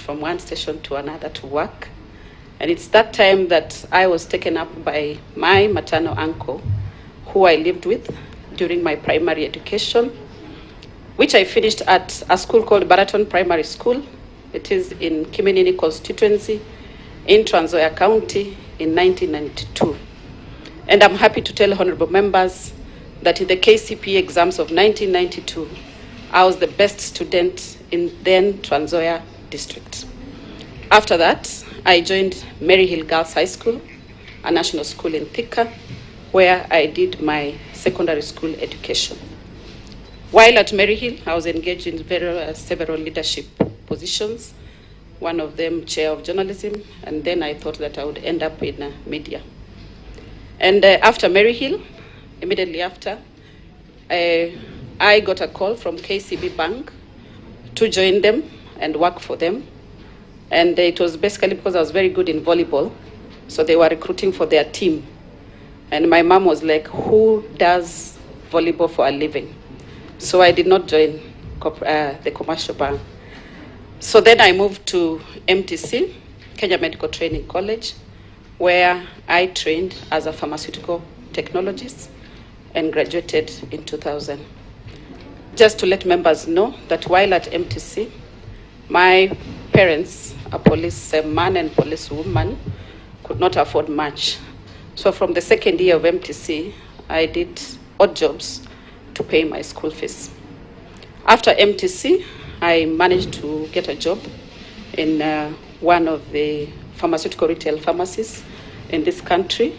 from one station to another to work. And it's that time that I was taken up by my maternal uncle, who I lived with during my primary education, which I finished at a school called Baraton Primary School. It is in Kiminini constituency in Trans Nzoia County in 1992. And I'm happy to tell honorable members that in the KCPE exams of 1992, I was the best student in then Trans Nzoia district. After that, I joined Maryhill Girls High School, a national school in Thika, where I did my secondary school education. While at Maryhill, I was engaged in several leadership positions, one of them chair of journalism, and then I thought that I would end up in media. And after Maryhill, immediately after, I got a call from KCB Bank to join them and work for them. And it was basically because I was very good in volleyball, so they were recruiting for their team. And my mom was like, who does volleyball for a living? So I did not join the commercial bank. So then I moved to MTC, Kenya Medical Training College, where I trained as a pharmaceutical technologist and graduated in 2000. Just to let members know that while at MTC, my parents, a policeman and policewoman, could not afford much. So from the second year of MTC, I did odd jobs to pay my school fees. After MTC, I managed to get a job in one of the pharmaceutical retail pharmacies in this country.